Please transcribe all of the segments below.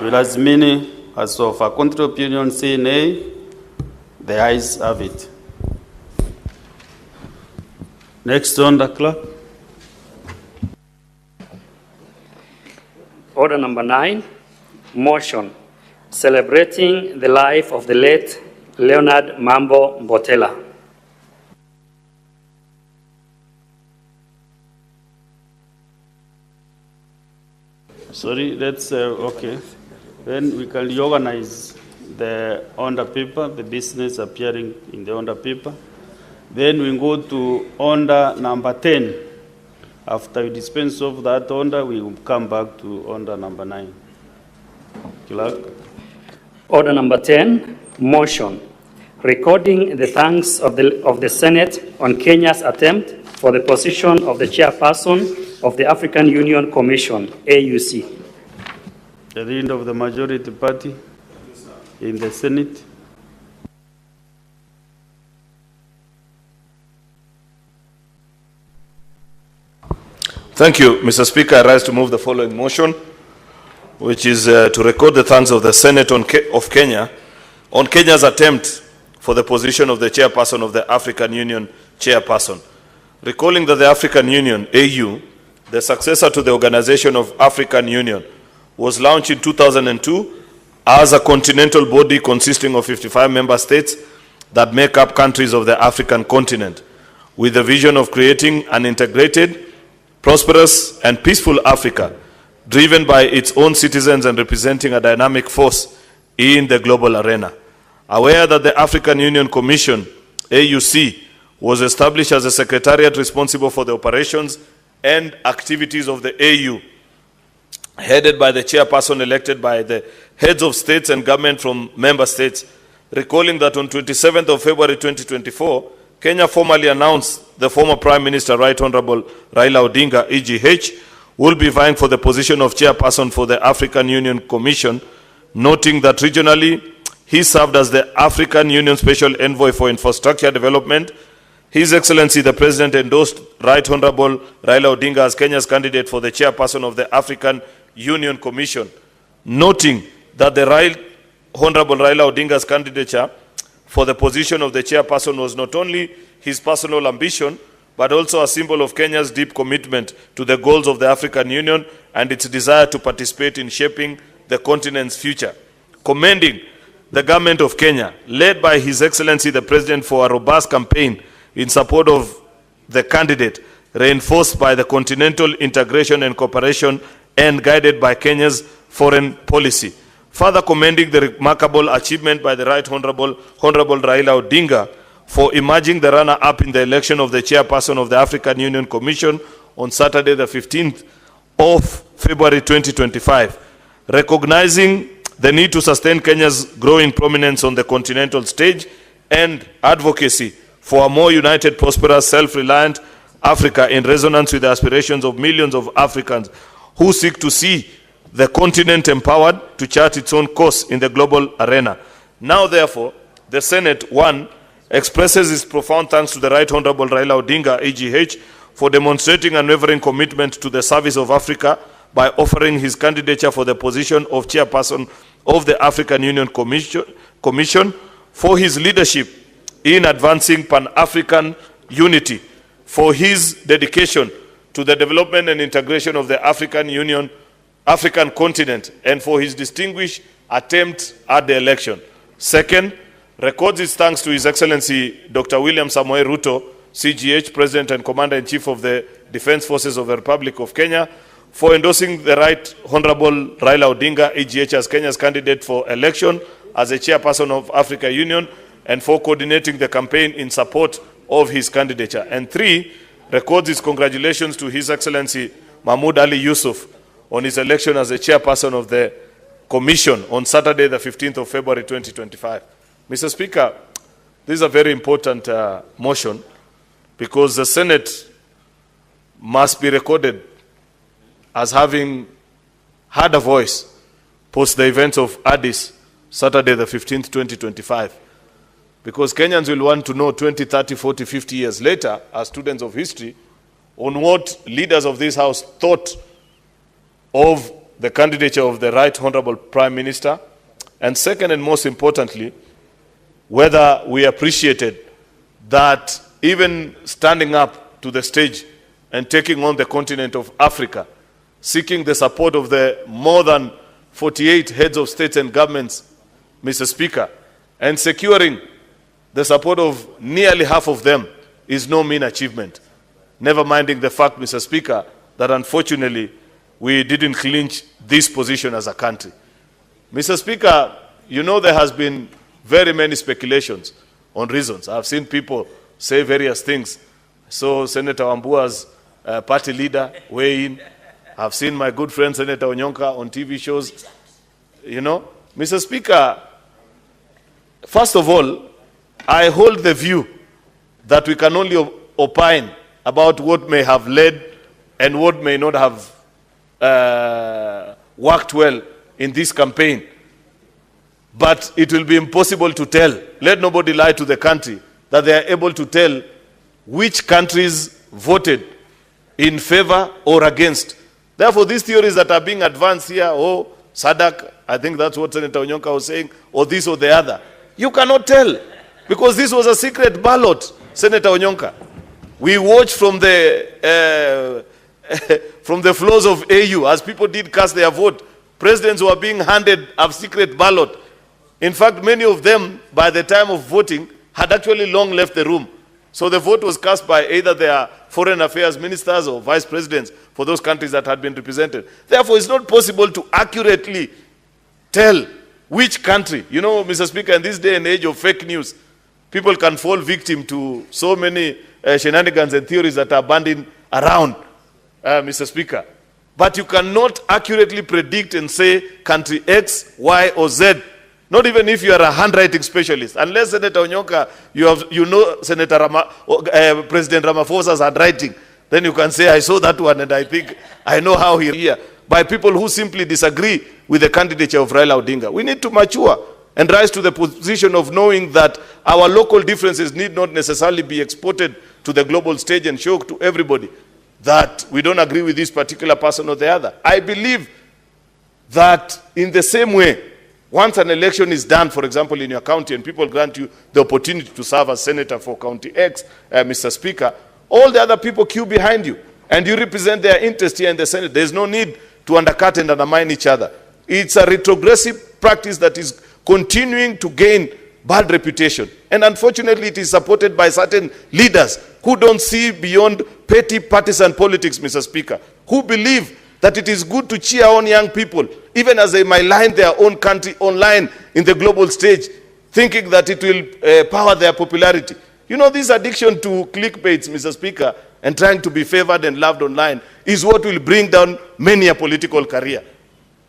Tuilazimini as of a contrary opinion say nay. The ayes have it. Next on the clerk. Order number 9, motion celebrating the life of the late Leonard Mambo Mbotela. Sorry, let's, okay. Then we can reorganize the order paper, the business appearing in the order paper. Then we go to order number 10. After we dispense of that order, we will come back to order number 9. Clerk. Order number 10, motion recording the thanks of the Senate on Kenya's attempt for the position of the chairperson of the African Union Commission, AUC. At the end of the majority party in the Senate. Thank you, Mr. Speaker. I rise to move the following motion, which is to record the thanks of the Senate of Kenya on Kenya's attempt for the position of the chairperson of the African Union chairperson. Recalling that the African Union, AU, the successor to the Organization of African Union, was launched in 2002 as a continental body consisting of 55 member states that make up countries of the African continent, with the vision of creating an integrated, prosperous and peaceful Africa, driven by its own citizens and representing a dynamic force in the global arena. Aware that the African Union Commission, AUC, was established as a secretariat responsible for the operations and activities of the AU, headed by the chairperson elected by the heads of states and government from member states. Recalling that on 27th of February 2024, Kenya formally announced the former Prime Minister, Right Honorable Raila Odinga, EGH, will be vying for the position of chairperson for the African Union Commission, noting that regionally he served as the African Union Special Envoy for Infrastructure Development. His Excellency the President endorsed Right Honorable Raila Odinga as Kenya's candidate for the chairperson of the African Union Commission, noting that the Right Honorable Raila Odinga's candidature for the position of the chairperson was not only his personal ambition, but also a symbol of Kenya's deep commitment to the goals of the African Union and its desire to participate in shaping the continent's future. Commending the government of Kenya, led by His Excellency the President, for a robust campaign in support of the candidate, reinforced by the continental integration and cooperation and guided by Kenya's foreign policy. Further commending the remarkable achievement by the Right Honorable Raila Odinga for emerging the runner-up in the election of the chairperson of the African Union Commission on Saturday the 15th of February 2025. Recognizing the need to sustain Kenya's growing prominence on the continental stage and advocacy for a more united, prosperous, self-reliant Africa in resonance with the aspirations of millions of Africans who seek to see the continent empowered to chart its own course in the global arena. Now, therefore, the Senate, 1, expresses its profound thanks to the Right Honorable Raila Odinga, EGH, for demonstrating unwavering commitment to the service of Africa by offering his candidature for the position of chairperson of the African Union Commission, for his leadership in advancing Pan-African unity, for his dedication to the development and integration of the African continent, and for his distinguished attempt at the election. Second, records its thanks to His Excellency Dr. William Samoei Ruto, CGH, President and Commander-in-Chief of the Defense Forces of the Republic of Kenya, for endorsing the Right Honorable Raila Odinga, EGH, as Kenya's candidate for election as a chairperson of Africa Union, and for coordinating the campaign in support of his candidature. And 3, records its congratulations to His Excellency Mahmoud Ali Yusuf on his election as the chairperson of the Commission on Saturday, the 15th of February, 2025. Mr. Speaker, this is a very important motion because the Senate must be recorded as having had a voice post the events of Addis, Saturday, the 15th, 2025. Because Kenyans will want to know 20, 30, 40, 50 years later, as students of history, on what leaders of this House thought of the candidature of the Right Honorable Prime Minister, and second and most importantly, whether we appreciated that even standing up to the stage and taking on the continent of Africa, seeking the support of the more than 48 heads of states and governments, Mr. Speaker, and securing the support of nearly half of them is no mean achievement. Never minding the fact, Mr. Speaker, that unfortunately we didn't clinch this position as a country. Mr. Speaker, you know there has been very many speculations on reasons. I've seen people say various things. So Senator Wambua's party leader weigh in. I've seen my good friend Senator Onyonka on TV shows. You know, Mr. Speaker, first of all, I hold the view that we can only opine about what may have led and what may not have worked well in this campaign. But it will be impossible to tell. Let nobody lie to the country that they are able to tell which countries voted in favor or against. Therefore, these theories that are being advanced here, oh, Sadak, I think that's what Senator Onyonka was saying, or this or the other, you cannot tell. Because this was a secret ballot, Senator Onyonka. We watched from the floors of AU as people did cast their vote. Presidents were being handed a secret ballot. In fact, many of them, by the time of voting, had actually long left the room. So the vote was cast by either their foreign affairs ministers or vice presidents for those countries that had been represented. Therefore, it's not possible to accurately tell which country. You know, Mr. Speaker, in this day and age of fake news, people can fall victim to so many shenanigans and theories that are banding around, Mr. Speaker. But you cannot accurately predict and say country X, Y, or Z, not even if you are a handwriting specialist. Unless Senator Onyonka, you know President Ramaphosa's handwriting, then you can say, I saw that one and I think I know how he here. By people who simply disagree with the candidature of Raila Odinga. We need to mature and rise to the position of knowing that our local differences need not necessarily be exported to the global stage and show to everybody that we don't agree with this particular person or the other. I believe that in the same way, once an election is done, for example, in your county, and people grant you the opportunity to serve as senator for County X, Mr. Speaker, all the other people queue behind you, and you represent their interest here in the Senate. There's no need to undercut and undermine each other. It's a retrogressive practice that is continuing to gain bad reputation. And unfortunately, it is supported by certain leaders who don't see beyond petty partisan politics, Mr. Speaker, who believe that it is good to cheer on young people, even as they malign their own country online in the global stage, thinking that it will power their popularity. You know, this addiction to clickbaits, Mr. Speaker, and trying to be favored and loved online is what will bring down many a political career.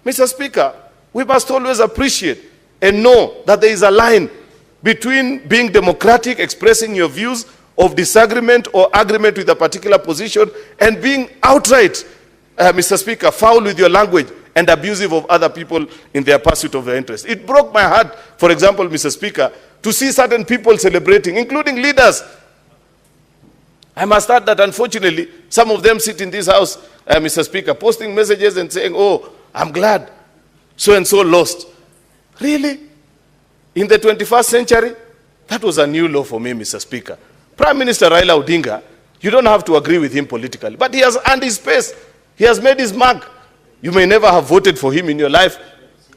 Mr. Speaker, we must always appreciate and know that there is a line between being democratic, expressing your views of disagreement or agreement with a particular position, and being outright, Mr. Speaker, foul with your language and abusive of other people in their pursuit of their interests. It broke my heart, for example, Mr. Speaker, to see certain people celebrating, including leaders. I must add that unfortunately, some of them sit in this house, Mr. Speaker, posting messages and saying, oh, I'm glad so-and-so lost. Really? In the 21st century? That was a new law for me, Mr. Speaker. Prime Minister Raila Odinga, you don't have to agree with him politically, but he has earned his space. He has made his mark. You may never have voted for him in your life,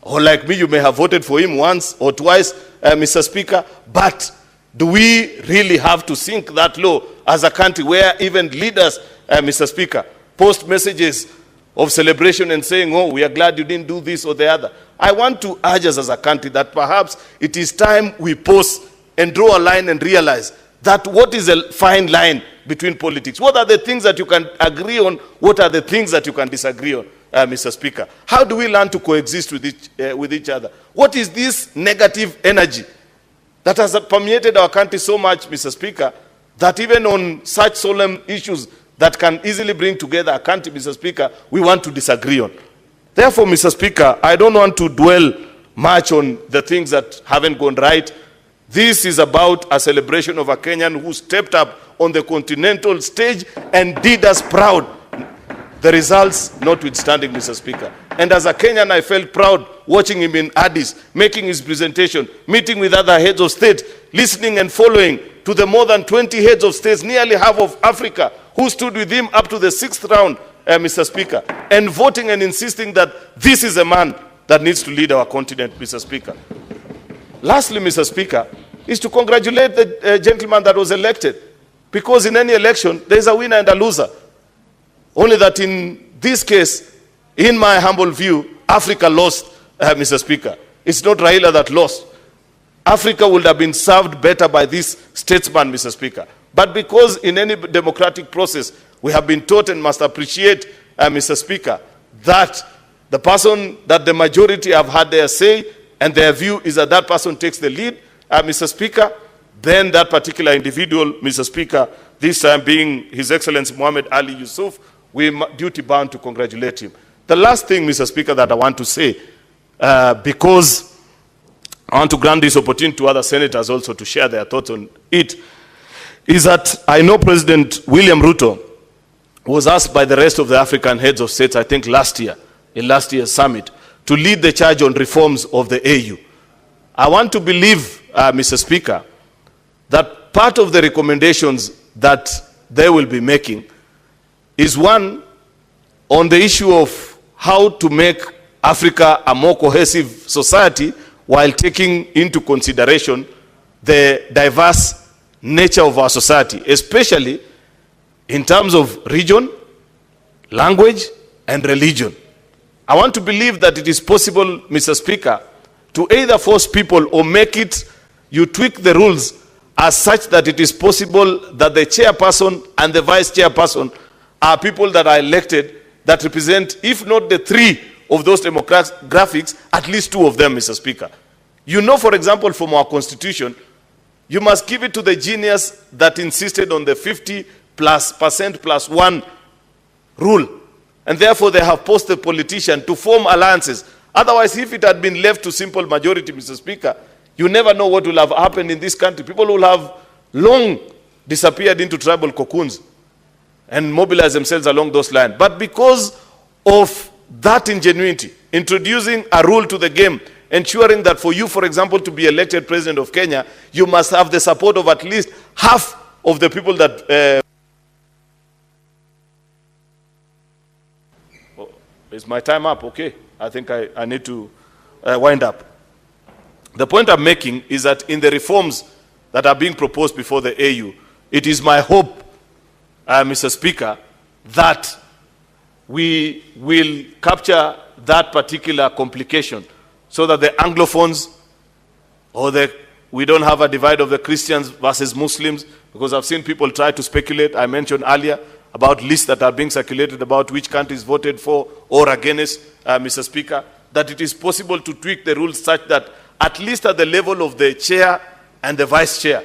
or like me, you may have voted for him once or twice, Mr. Speaker, but do we really have to sink that low as a country where even leaders, Mr. Speaker, post messages of celebration and saying, oh, we are glad you didn't do this or the other? I want to urge us as a country that perhaps it is time we pause and draw a line and realize that what is a fine line between politics? What are the things that you can agree on? What are the things that you can disagree on, Mr. Speaker? How do we learn to coexist with each other? What is this negative energy that has permeated our country so much, Mr. Speaker, that even on such solemn issues that can easily bring together a country, Mr. Speaker, we want to disagree on? Therefore, Mr. Speaker, I don't want to dwell much on the things that haven't gone right. This is about a celebration of a Kenyan who stepped up on the continental stage and did us proud. the results notwithstanding, Mr. Speaker. And as a Kenyan, I felt proud watching him in Addis, making his presentation, meeting with other heads of state, listening and following to the more than 20 heads of states, nearly half of Africa, who stood with him up to the 6th round, Mr. Speaker, and voting and insisting that this is a man that needs to lead our continent, Mr. Speaker. Lastly, Mr. Speaker, is to congratulate the gentleman that was elected, because in any election, there is a winner and a loser. Only that in this case, in my humble view, Africa lost, Mr. Speaker. It's not Raila that lost. Africa would have been served better by this statesman, Mr. Speaker. But because in any democratic process, we have been taught and must appreciate, Mr. Speaker, that the person that the majority have had their say and their view is that that person takes the lead, Mr. Speaker, then that particular individual, Mr. Speaker, this time being His Excellency Mohamed Ali Yusuf, we are duty bound to congratulate him. The last thing, Mr. Speaker, that I want to say, because I want to grant this opportunity to other senators also to share their thoughts on it, is that I know President William Ruto was asked by the rest of the African heads of states, I think last year, in last year's summit, to lead the charge on reforms of the AU. I want to believe, Mr. Speaker, that part of the recommendations that they will be making is one on the issue of how to make Africa a more cohesive society while taking into consideration the diverse nature of our society, especially in terms of region, language, and religion. I want to believe that it is possible, Mr. Speaker, to either force people or make it, you tweak the rules as such that it is possible that the chairperson and the vice chairperson are people that are elected that represent, if not the three of those demographics, at least two of them, Mr. Speaker. You know, for example, from our constitution, you must give it to the genius that insisted on the 50% plus one rule. And therefore, they have forced the politician to form alliances. Otherwise, if it had been left to simple majority, Mr. Speaker, you never know what will have happened in this country. People will have long disappeared into tribal cocoons and mobilized themselves along those lines. But because of that ingenuity, introducing a rule to the game, ensuring that for you, for example, to be elected president of Kenya, you must have the support of at least half of the people that... is my time up? Okay. I think I need to wind up. The point I'm making is that in the reforms that are being proposed before the AU, it is my hope, Mr. Speaker, that we will capture that particular complication so that the Anglophones or we don't have a divide of the Christians versus Muslims, because I've seen people try to speculate. I mentioned earlier about lists that are being circulated about which countries voted for or against, Mr. Speaker, that it is possible to tweak the rules such that at least at the level of the chair and the vice chair,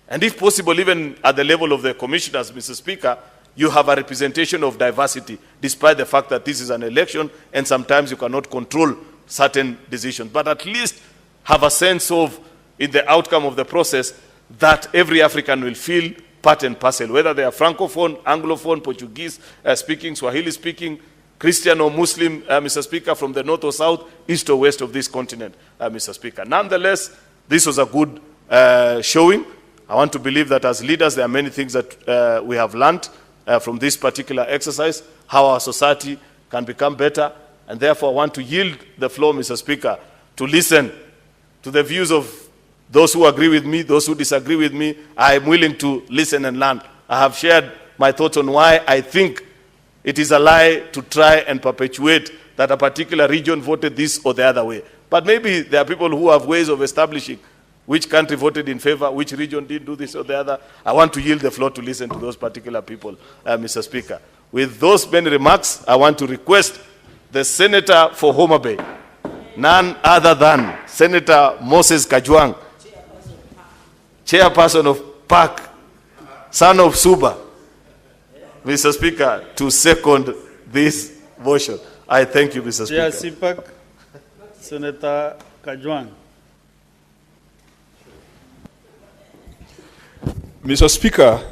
and if possible even at the level of the commissioners, Mr. Speaker, you have a representation of diversity, despite the fact that this is an election and sometimes you cannot control certain decisions. But at least have a sense of, in the outcome of the process, that every African will feel part and parcel, whether they are Francophone, Anglophone, Portuguese speaking, Swahili speaking, Christian or Muslim, Mr. Speaker, from the north or south, east or west of this continent, Mr. Speaker. Nonetheless, this was a good showing. I want to believe that as leaders, there are many things that we have learned from this particular exercise, how our society can become better, and therefore I want to yield the floor, Mr. Speaker, to listen to the views of those who agree with me, those who disagree with me. I am willing to listen and learn. I have shared my thoughts on why I think it is a lie to try and perpetuate that a particular region voted this or the other way. But maybe there are people who have ways of establishing which country voted in favor, which region did do this or the other. I want to yield the floor to listen to those particular people, Mr. Speaker. With those many remarks, I want to request the Senator for Homa Bay, none other than Senator Moses Kajwang, Chairperson of PAC, son of Suba, Mr. Speaker, to second this motion. I thank you, Mr. Speaker. Chair CPAC, Senator Kajwang. Mr. Speaker,